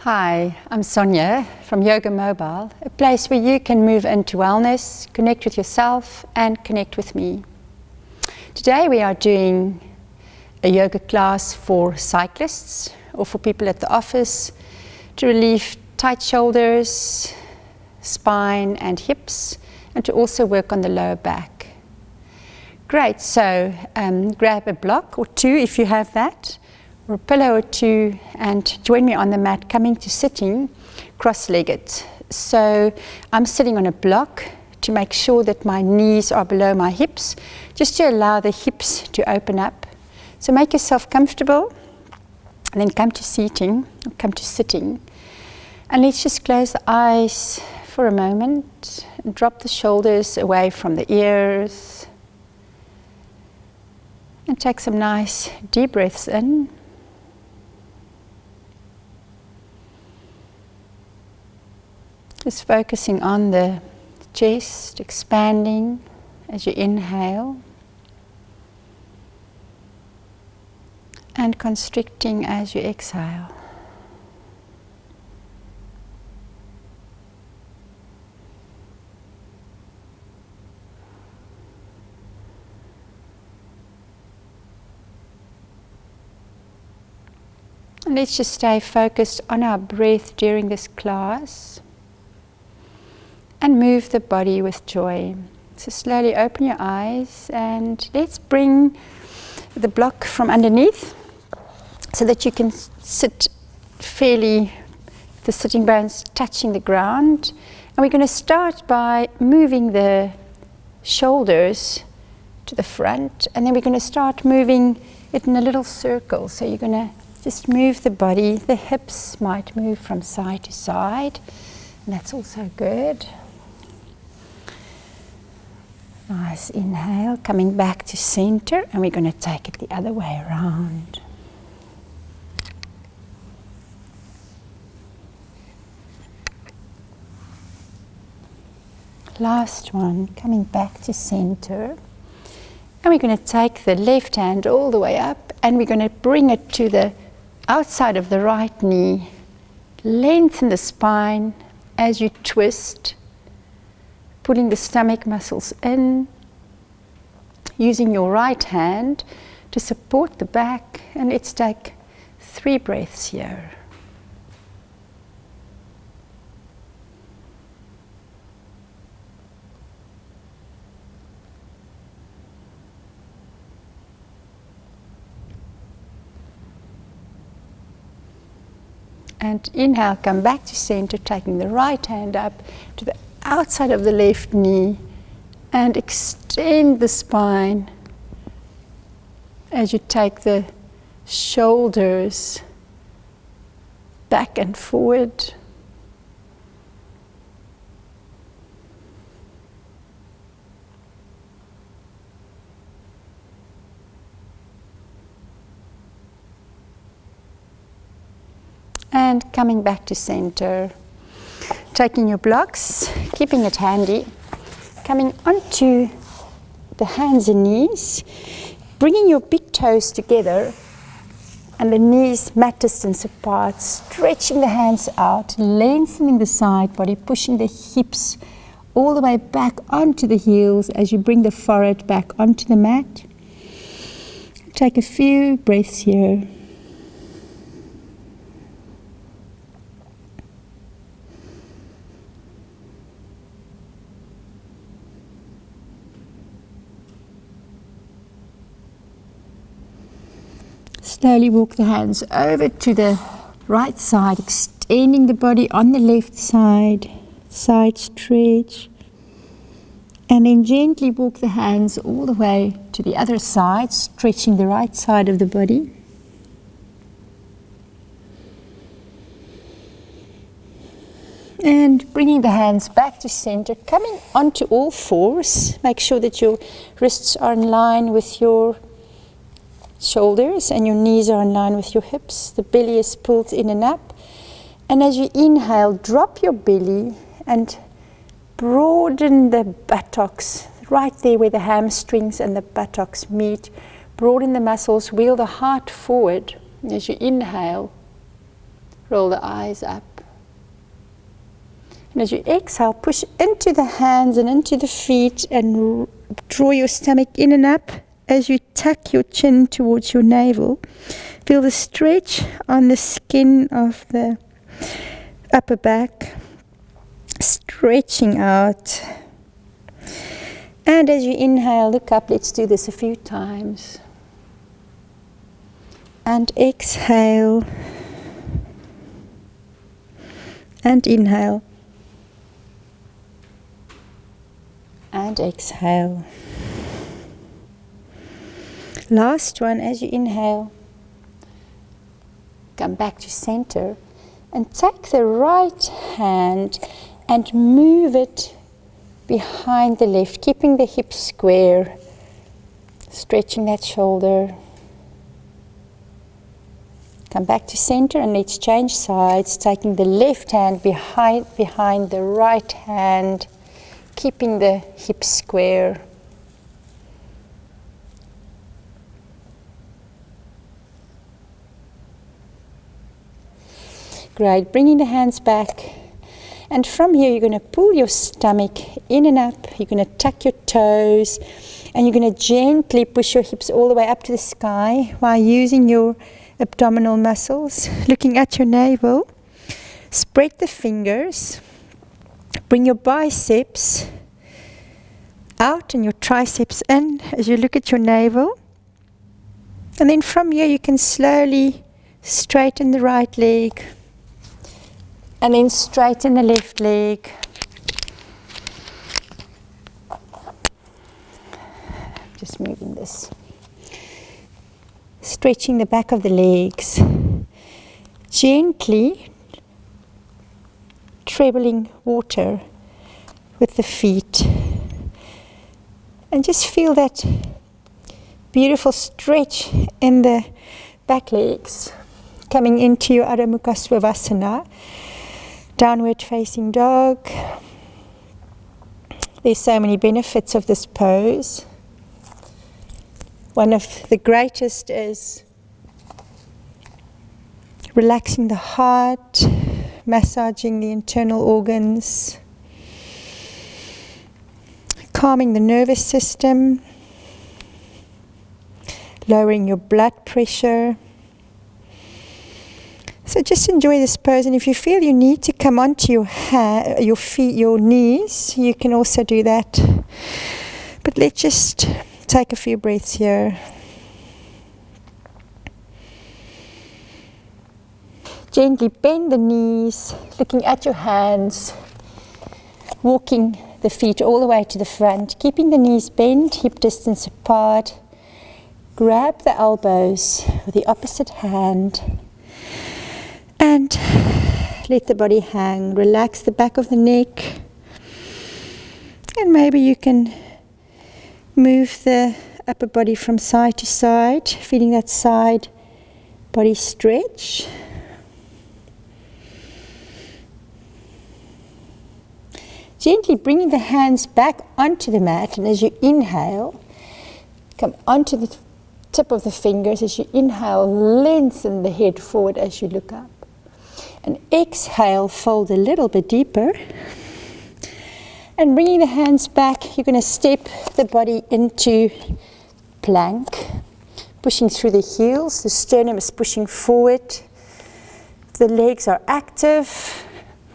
Hi, I'm Sonia from Yoga Mobile, a place where you can move into wellness, connect with yourself and connect with me. Today we are doing a yoga class for cyclists or for people at the office to relieve tight shoulders, spine and hips, and to also work on the lower back. Great, so grab a block or two if you have that, or a pillow or two, and join me on the mat, coming to sitting cross-legged. So I'm sitting on a block to make sure that my knees are below my hips, just to allow the hips to open up. So make yourself comfortable, and then come to seating, or come to sitting. And let's just close the eyes for a moment, and drop the shoulders away from the ears. And take some nice deep breaths in. Just focusing on the chest, expanding as you inhale, and constricting as you exhale. And let's just stay focused on our breath during this class. And move the body with joy. So slowly open your eyes and let's bring the block from underneath so that you can sit fairly, the sitting bones touching the ground. And we're going to start by moving the shoulders to the front, and then we're going to start moving it in a little circle. So you're going to just move the body. The hips might move from side to side, and that's also good. Nice inhale, coming back to center, and we're going to take it the other way around. Last one, coming back to center. And we're going to take the left hand all the way up, and we're going to bring it to the outside of the right knee. Lengthen the spine as you twist, pulling the stomach muscles in, using your right hand to support the back, and let's take 3 breaths here. And inhale, come back to center, taking the right hand up to the outside of the left knee, and extend the spine as you take the shoulders back and forward. And coming back to center. Taking your blocks, keeping it handy, coming onto the hands and knees, bringing your big toes together and the knees mat distance apart, stretching the hands out, lengthening the side body, pushing the hips all the way back onto the heels as you bring the forehead back onto the mat. Take a few breaths here. Slowly walk the hands over to the right side, extending the body on the left side, side stretch. And then gently walk the hands all the way to the other side, stretching the right side of the body. And bringing the hands back to center, coming onto all fours. Make sure that your wrists are in line with your shoulders and your knees are in line with your hips. The belly is pulled in and up. And as you inhale, drop your belly and broaden the buttocks, right there where the hamstrings and the buttocks meet. Broaden the muscles, wheel the heart forward as you inhale. Roll the eyes up. And as you exhale, push into the hands and into the feet and draw your stomach in and up as you tuck your chin towards your navel. Feel the stretch on the skin of the upper back, stretching out. And as you inhale, look up. Let's do this a few times. And exhale. And inhale. And exhale. Last one, as you inhale, come back to center and take the right hand and move it behind the left, keeping the hips square, stretching that shoulder. Come back to center and let's change sides, taking the left hand behind the right hand, keeping the hips square. Great, bringing the hands back. And from here you're going to pull your stomach in and up. You're going to tuck your toes and you're going to gently push your hips all the way up to the sky while using your abdominal muscles, looking at your navel. Spread the fingers. Bring your biceps out and your triceps in as you look at your navel. And then from here you can slowly straighten the right leg. And then straighten the left leg. Just moving this. Stretching the back of the legs. Gently trebling water with the feet. And just feel that beautiful stretch in the back legs. Coming into your Adho Mukha Svanasana. Downward facing dog. There's so many benefits of this pose. One of the greatest is relaxing the heart, massaging the internal organs, calming the nervous system, lowering your blood pressure. So just enjoy this pose, and if you feel you need to come onto your feet, your knees, you can also do that. But let's just take a few breaths here. Gently bend the knees, looking at your hands, walking the feet all the way to the front, keeping the knees bent, hip distance apart. Grab the elbows with the opposite hand. And let the body hang. Relax the back of the neck. And maybe you can move the upper body from side to side, feeling that side body stretch. Gently bringing the hands back onto the mat, and as you inhale, come onto the tip of the fingers. As you inhale, lengthen the head forward as you look up. And exhale, fold a little bit deeper. And bringing the hands back, you're going to step the body into plank, pushing through the heels. The sternum is pushing forward. The legs are active.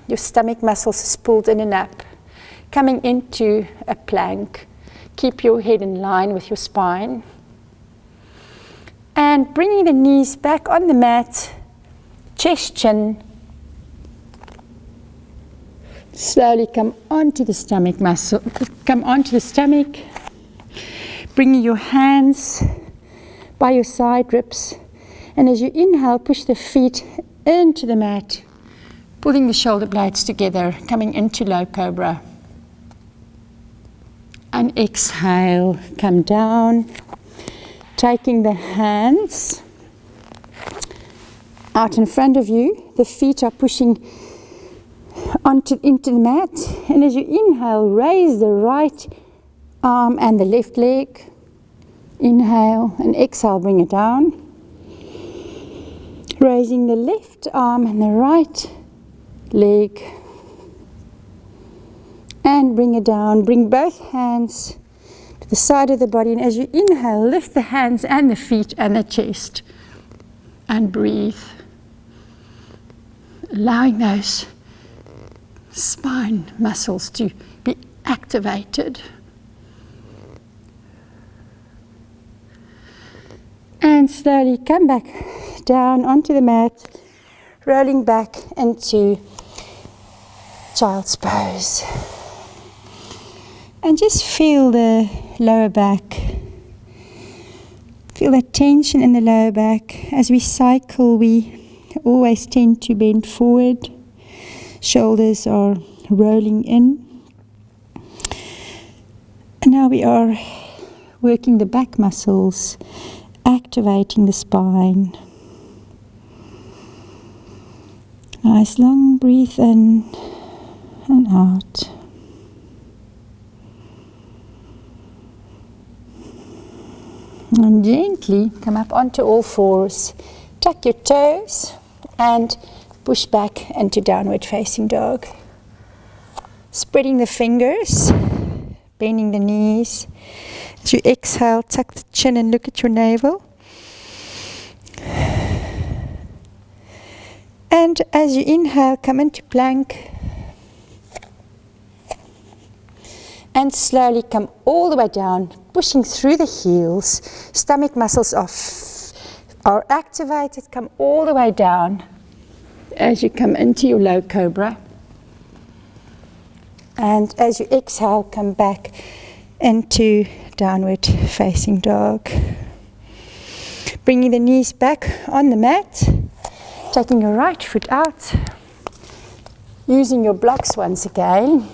Your stomach muscles is pulled in and up. Coming into a plank. Keep your head in line with your spine. And bringing the knees back on the mat, chest, chin. Slowly come onto the stomach muscle, come onto the stomach, bringing your hands by your side ribs, and as you inhale, push the feet into the mat, pulling the shoulder blades together, coming into low cobra. And exhale, come down, taking the hands out in front of you, the feet are pushing into the mat, and as you inhale, raise the right arm and the left leg. Inhale and exhale, bring it down. Raising the left arm and the right leg. And bring it down. Bring both hands to the side of the body. And as you inhale, lift the hands and the feet and the chest. And breathe. Allowing those spine muscles to be activated. And slowly come back down onto the mat, rolling back into child's pose. And just feel the lower back. Feel that tension in the lower back. As we cycle, we always tend to bend forward. Shoulders are rolling in. And now we are working the back muscles, activating the spine. Nice long breathe in and out. And gently come up onto all fours. Tuck your toes and push back into downward facing dog. Spreading the fingers, bending the knees. As you exhale, tuck the chin and look at your navel. And as you inhale, come into plank. And slowly come all the way down, pushing through the heels. Stomach muscles are activated. Come all the way down as you come into your low cobra. And as you exhale, come back into downward facing dog. Bringing the knees back on the mat. Taking your right foot out. Using your blocks once again.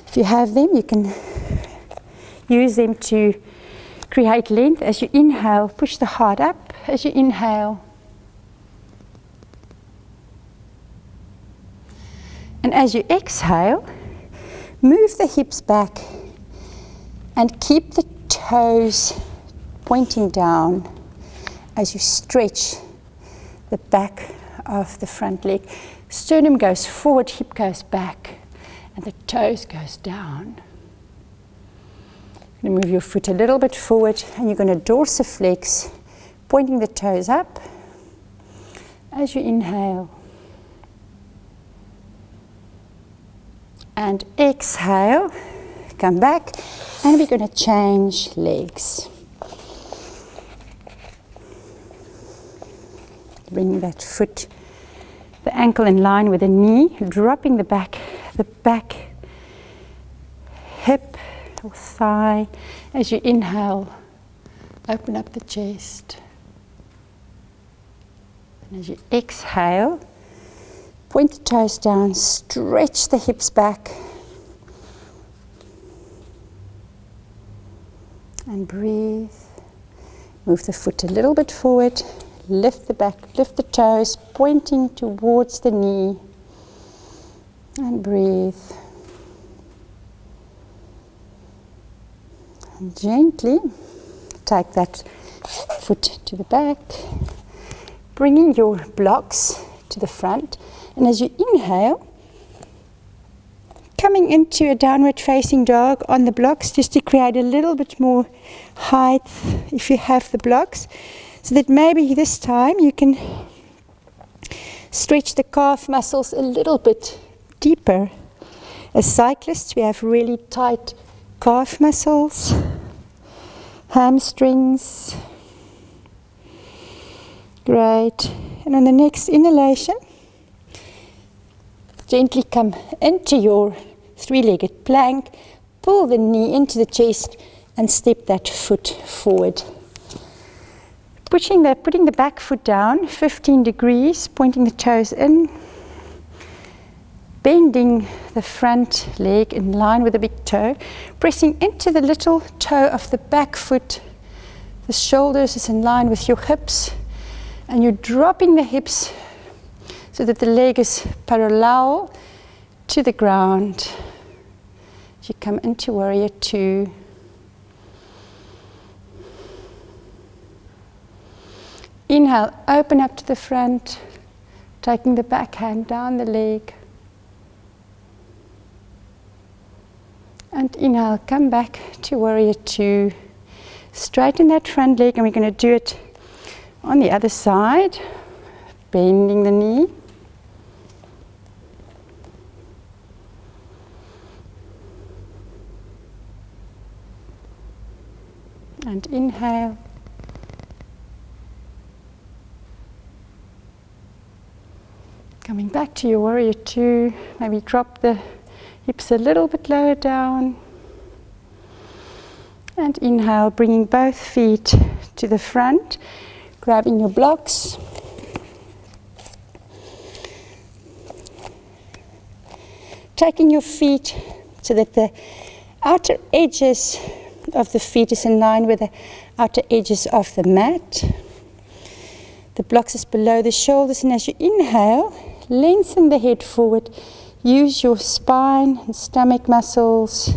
If you have them, you can use them to create length. As you inhale, push the heart up. As you inhale. And as you exhale, move the hips back and keep the toes pointing down as you stretch the back of the front leg. Sternum goes forward, hip goes back. And the toes goes down. You're going to move your foot a little bit forward and you're going to dorsiflex, pointing the toes up as you inhale. And exhale, come back, and we're going to change legs. Bring that foot, the ankle in line with the knee, dropping the back hip or thigh. As you inhale, open up the chest. And as you exhale, point the toes down, stretch the hips back. And breathe. Move the foot a little bit forward. Lift the back, lift the toes, pointing towards the knee. And breathe. And gently take that foot to the back, bringing your blocks to the front. And as you inhale, coming into a downward facing dog on the blocks, just to create a little bit more height if you have the blocks, so that maybe this time you can stretch the calf muscles a little bit deeper. As cyclists, we have really tight calf muscles, hamstrings. Great. And on the next inhalation, gently come into your three-legged plank, pull the knee into the chest and step that foot forward. Putting the back foot down, 15 degrees, pointing the toes in, bending the front leg in line with the big toe, pressing into the little toe of the back foot. The shoulders is in line with your hips, and you're dropping the hips so that the leg is parallel to the ground. As you come into Warrior Two. Inhale, open up to the front, taking the back hand down the leg. And inhale, come back to warrior two. Straighten that front leg, and we're going to do it on the other side, bending the knee. And inhale. Coming back to your warrior two, maybe drop the hips a little bit lower down. And inhale, bringing both feet to the front, grabbing your blocks. Taking your feet so that the outer edges of the feet is in line with the outer edges of the mat. The blocks is below the shoulders, and as you inhale, lengthen the head forward. Use your spine and stomach muscles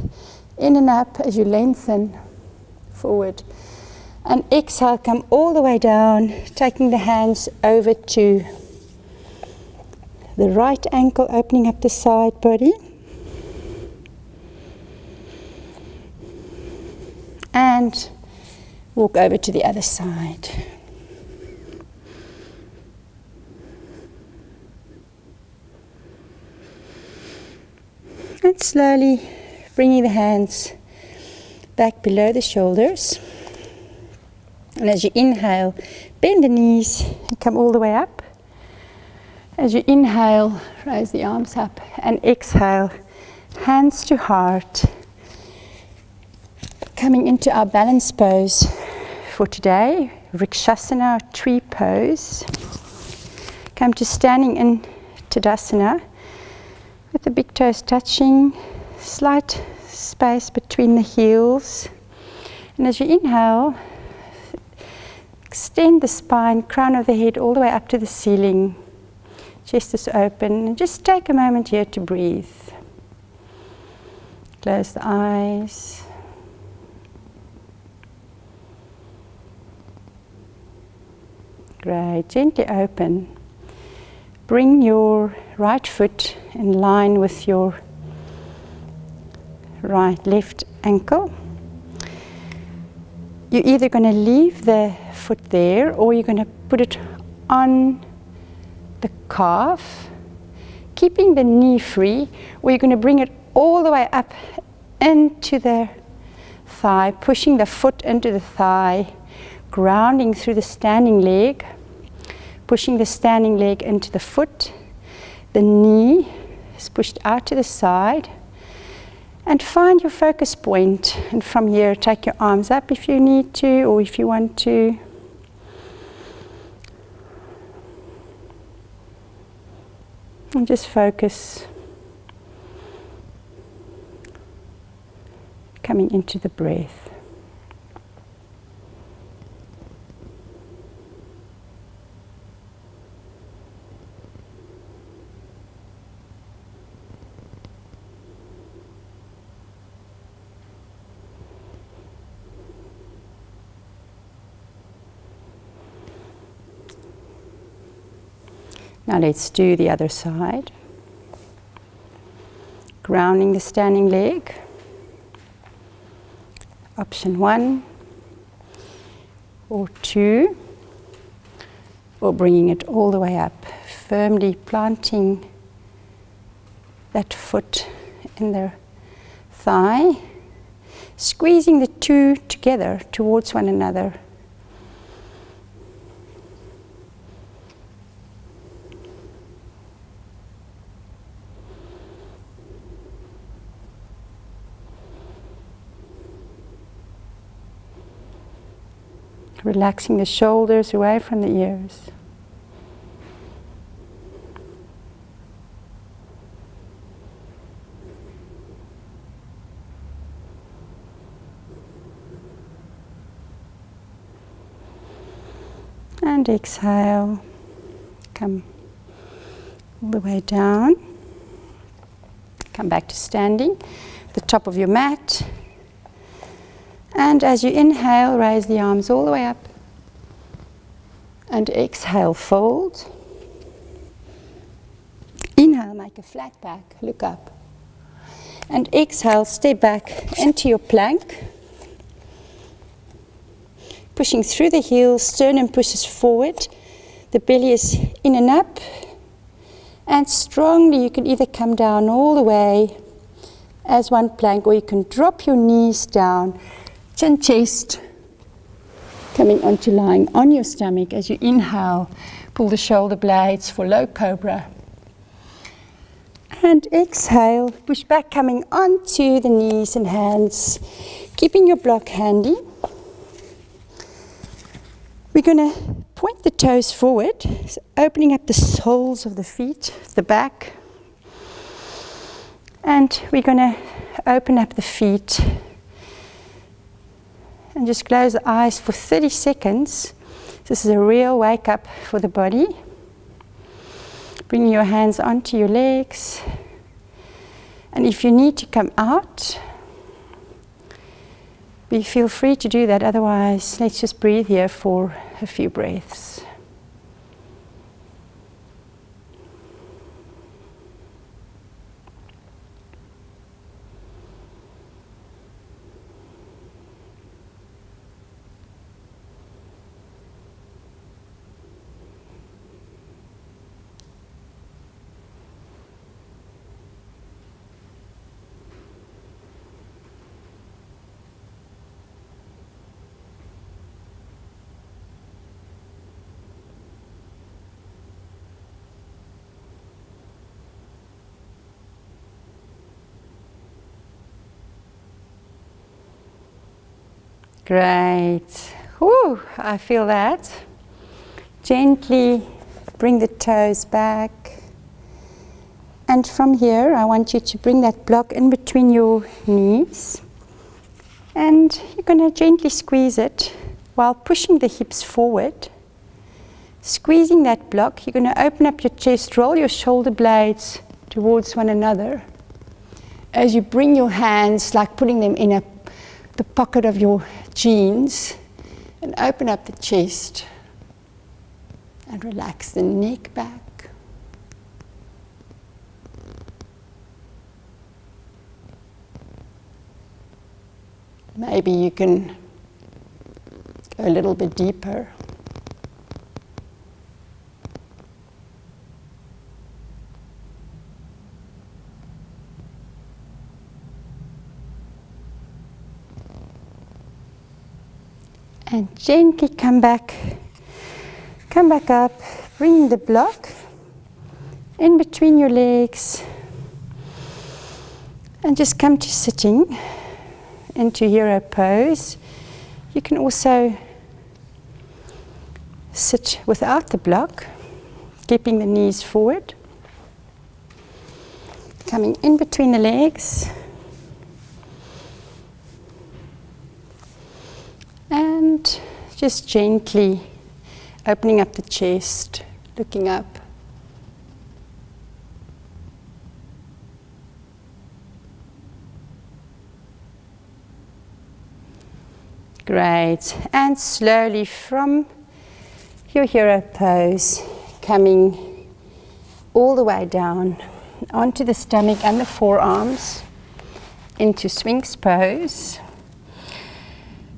in and up as you lengthen forward. And exhale, come all the way down, taking the hands over to the right ankle, opening up the side body. And walk over to the other side. And slowly bringing the hands back below the shoulders. And as you inhale, bend the knees and come all the way up. As you inhale, raise the arms up, and exhale, hands to heart. Coming into our balance pose for today, Vrikshasana, tree pose. Come to standing in Tadasana with the big toes touching, slight space between the heels. And as you inhale, extend the spine, crown of the head all the way up to the ceiling. Chest is open, and just take a moment here to breathe. Close the eyes. Great, gently open. Bring your right foot in line with your left ankle. You're either going to leave the foot there, or you're going to put it on the calf, keeping the knee free, or you're going to bring it all the way up into the thigh, pushing the foot into the thigh, grounding through the standing leg, pushing the standing leg into the foot. The knee is pushed out to the side, and find your focus point. And from here, take your arms up if you need to, or if you want to. And just focus coming into the breath. Now let's do the other side. Grounding the standing leg. Option 1 or 2, or bringing it all the way up, firmly planting that foot in the thigh, squeezing the two together towards one another. Relaxing the shoulders away from the ears. And exhale, come all the way down. Come back to standing, the top of your mat. And as you inhale, raise the arms all the way up. And exhale, fold. Inhale, make a flat back, look up. And exhale, step back into your plank. Pushing through the heels, sternum pushes forward. The belly is in and up. And strongly, you can either come down all the way as one plank, or you can drop your knees down, chin, chest, coming onto lying on your stomach. As you inhale, pull the shoulder blades for low cobra. And exhale, push back, coming onto the knees and hands, keeping your block handy. We're going to point the toes forward, so opening up the soles of the feet, the back. And we're going to open up the feet and just close the eyes for 30 seconds. This is a real wake up for the body. Bring your hands onto your legs. And if you need to come out, feel free to do that. Otherwise, let's just breathe here for a few breaths. Great. Whew, I feel that. Gently bring the toes back. And from here, I want you to bring that block in between your knees. And you're going to gently squeeze it while pushing the hips forward. Squeezing that block, you're going to open up your chest, roll your shoulder blades towards one another. As you bring your hands, like putting them in the pocket of your jeans, and open up the chest and relax the neck back. Maybe you can go a little bit deeper. And gently come back up, bring the block in between your legs, and just come to sitting into hero pose. You can also sit without the block, keeping the knees forward, coming in between the legs. And just gently opening up the chest, looking up. Great. And slowly from your hero pose, coming all the way down onto the stomach and the forearms into Sphinx pose.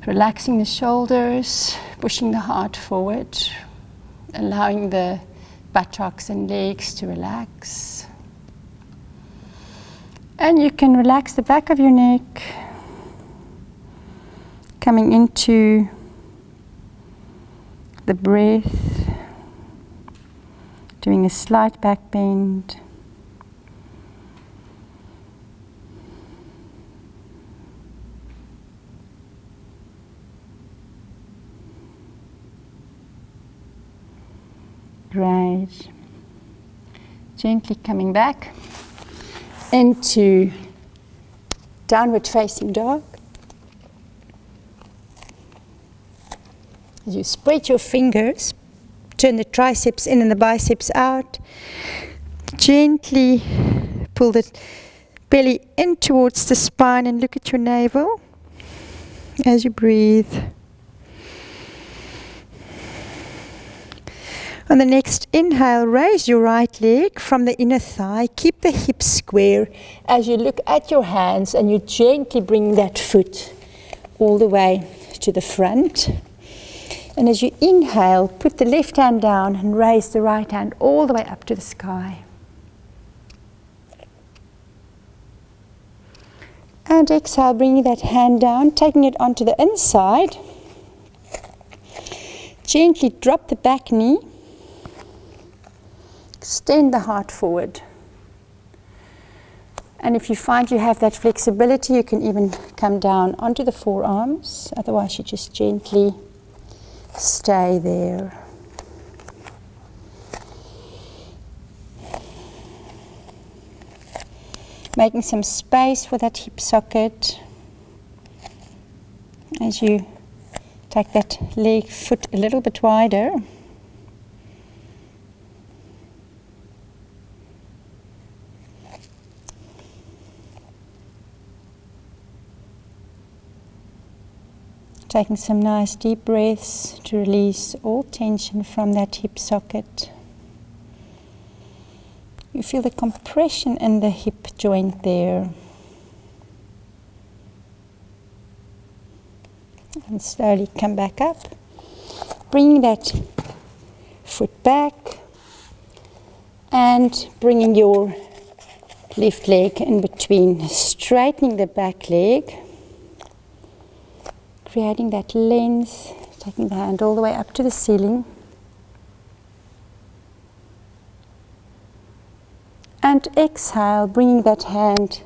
Relaxing the shoulders, pushing the heart forward, allowing the buttocks and legs to relax. And you can relax the back of your neck, coming into the breath, doing a slight back bend. Great. Gently coming back into downward facing dog. As you spread your fingers, turn the triceps in and the biceps out. Gently pull the belly in towards the spine and look at your navel as you breathe. On the next inhale, raise your right leg from the inner thigh. Keep the hips square as you look at your hands and you gently bring that foot all the way to the front. And as you inhale, put the left hand down and raise the right hand all the way up to the sky. And exhale, bringing that hand down, taking it onto the inside. Gently drop the back knee. Extend the heart forward. And if you find you have that flexibility, you can even come down onto the forearms. Otherwise, you just gently stay there. Making some space for that hip socket as you take that leg foot a little bit wider. Taking some nice deep breaths to release all tension from that hip socket. You feel the compression in the hip joint there. And slowly come back up. Bringing that foot back and bringing your left leg in between. Straightening the back leg. Creating that length, taking the hand all the way up to the ceiling. And exhale, bringing that hand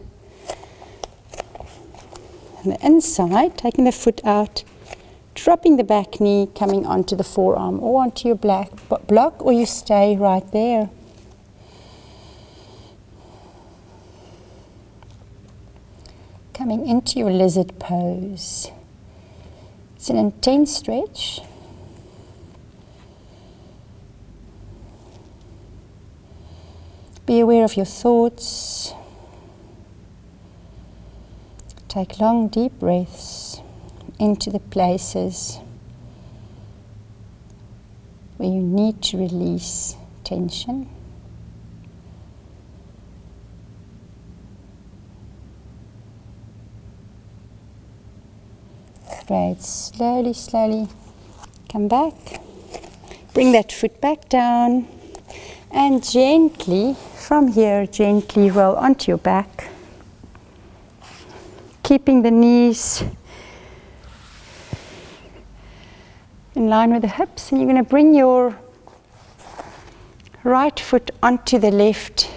on the inside, taking the foot out, dropping the back knee, coming onto the forearm or onto your block, or you stay right there. Coming into your lizard pose. It's an intense stretch. Be aware of your thoughts. Take long, deep breaths into the places where you need to release tension. Great. Slowly, slowly come back. Bring that foot back down and gently, from here, gently roll onto your back. Keeping the knees in line with the hips, and you're going to bring your right foot onto the left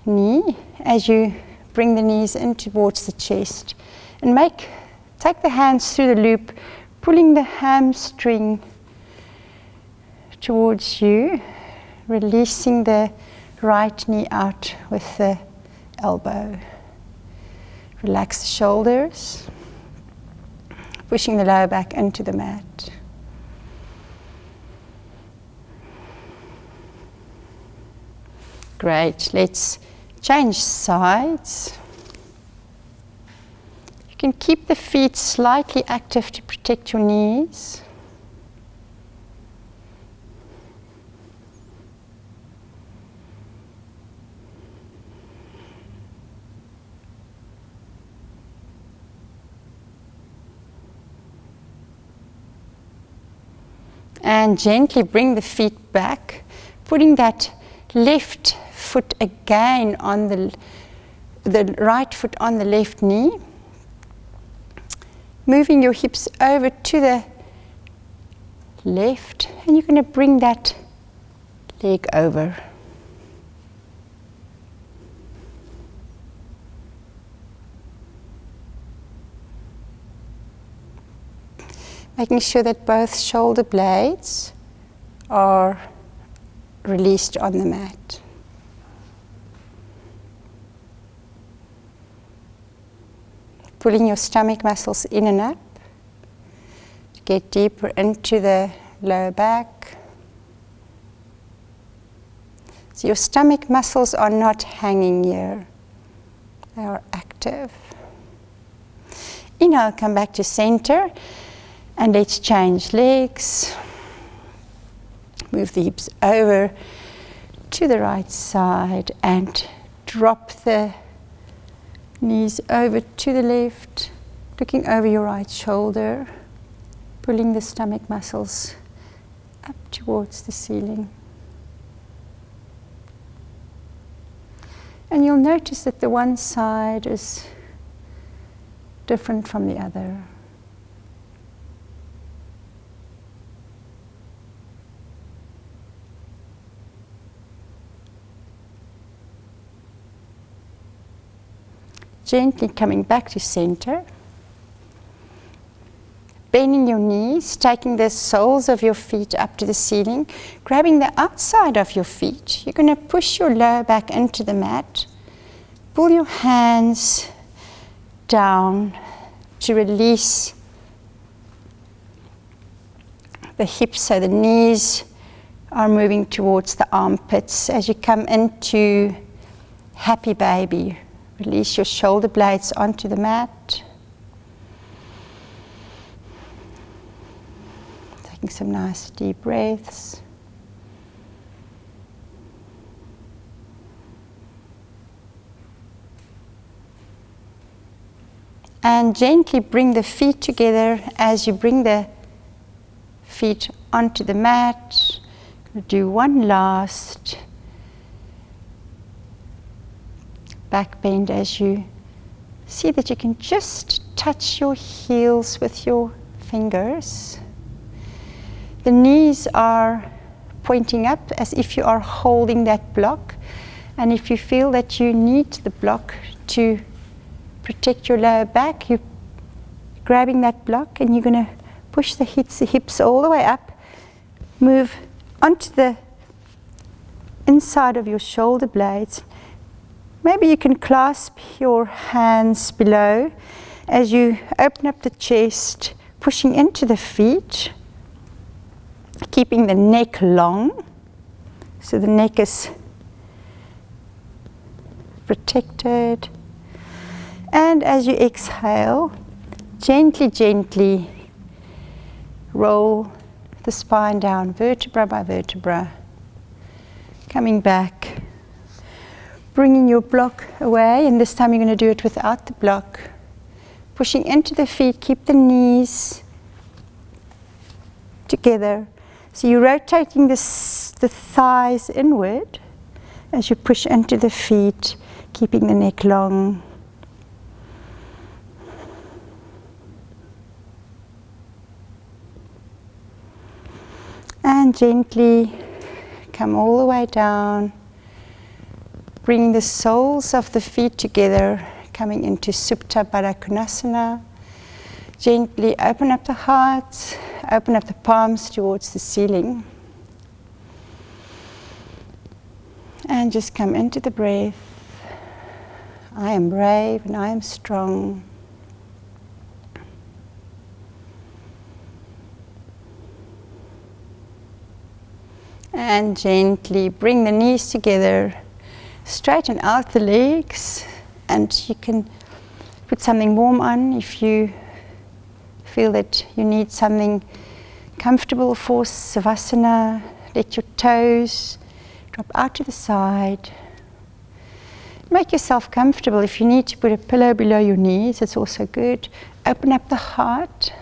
knee as you bring the knees in towards the chest, and take the hands through the loop, pulling the hamstring towards you, releasing the right knee out with the elbow. Relax the shoulders, pushing the lower back into the mat. Great, let's change sides. You can keep the feet slightly active to protect your knees. And gently bring the feet back, putting that left foot again on the right foot on the left knee. Moving your hips over to the left, and you're going to bring that leg over. Making sure that both shoulder blades are released on the mat. Pulling your stomach muscles in and up to get deeper into the lower back. So your stomach muscles are not hanging here, they are active. Inhale, come back to center, and let's change legs. Move the hips over to the right side and drop the knees over to the left, looking over your right shoulder, pulling the stomach muscles up towards the ceiling. And you'll notice that the one side is different from the other. Gently coming back to center. Bending your knees, taking the soles of your feet up to the ceiling, grabbing the outside of your feet. You're going to push your lower back into the mat. Pull your hands down to release the hips so the knees are moving towards the armpits. As you come into happy baby, release your shoulder blades onto the mat. Taking some nice deep breaths. And gently bring the feet together as you bring the feet onto the mat. Do one last back bend as you see that you can just touch your heels with your fingers. The knees are pointing up as if you are holding that block. And if you feel that you need the block to protect your lower back, you're grabbing that block and you're going to push the hips all the way up, move onto the inside of your shoulder blades. Maybe you can clasp your hands below as you open up the chest, pushing into the feet, keeping the neck long, so the neck is protected. And as you exhale, gently, gently roll the spine down, vertebra by vertebra, coming back, bringing your block away, and this time you're going to do it without the block. Pushing into the feet, keep the knees together. So you're rotating the thighs inward as you push into the feet, keeping the neck long. And gently come all the way down, bringing the soles of the feet together, coming into Supta Baddha Konasana. Gently open up the heart, open up the palms towards the ceiling. And just come into the breath. I am brave and I am strong. And gently bring the knees together, straighten out the legs, and you can put something warm on if you feel that you need something comfortable for Savasana. Let your toes drop out to the side. Make yourself comfortable. If you need to put a pillow below your knees, it's also good. Open up the heart.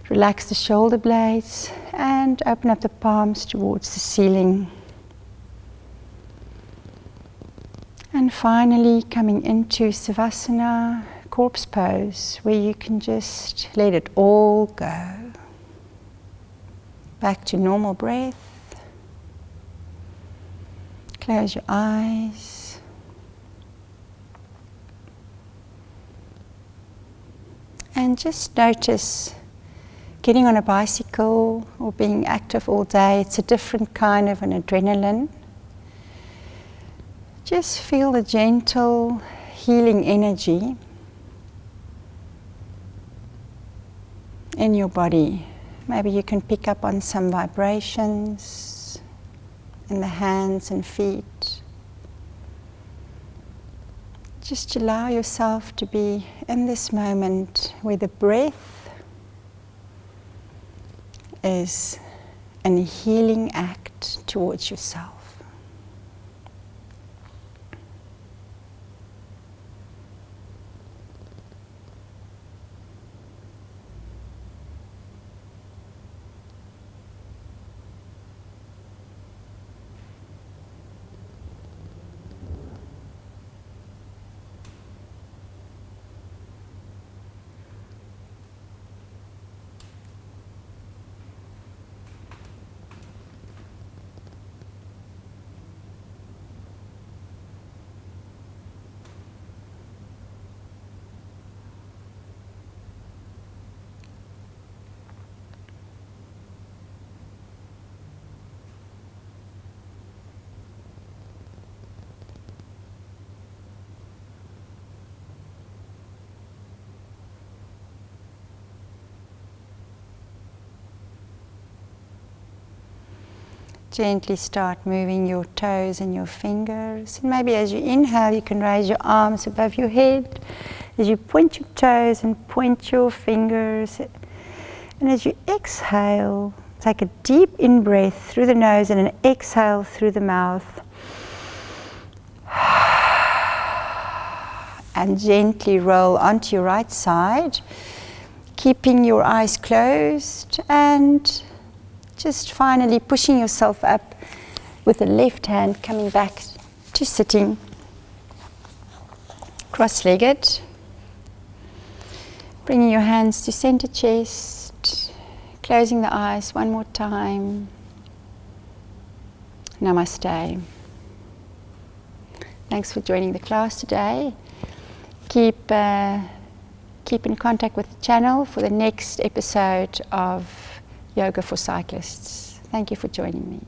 Relax the shoulder blades and open up the palms towards the ceiling. And finally coming into Savasana, corpse pose, where you can just let it all go. Back to normal breath. Close your eyes. And just notice getting on a bicycle or being active all day. It's a different kind of an adrenaline. Just feel the gentle healing energy in your body. Maybe you can pick up on some vibrations in the hands and feet. Just allow yourself to be in this moment where the breath is and a healing act towards yourself. Gently start moving your toes and your fingers. And maybe as you inhale, you can raise your arms above your head. As you point your toes and point your fingers. And as you exhale, take a deep in-breath through the nose and an exhale through the mouth. And gently roll onto your right side, keeping your eyes closed, and just finally pushing yourself up with the left hand, coming back to sitting cross-legged. Bringing your hands to center chest, closing the eyes one more time. Namaste. Thanks for joining the class today. Keep in contact with the channel for the next episode of Yoga for Cyclists. Thank you for joining me.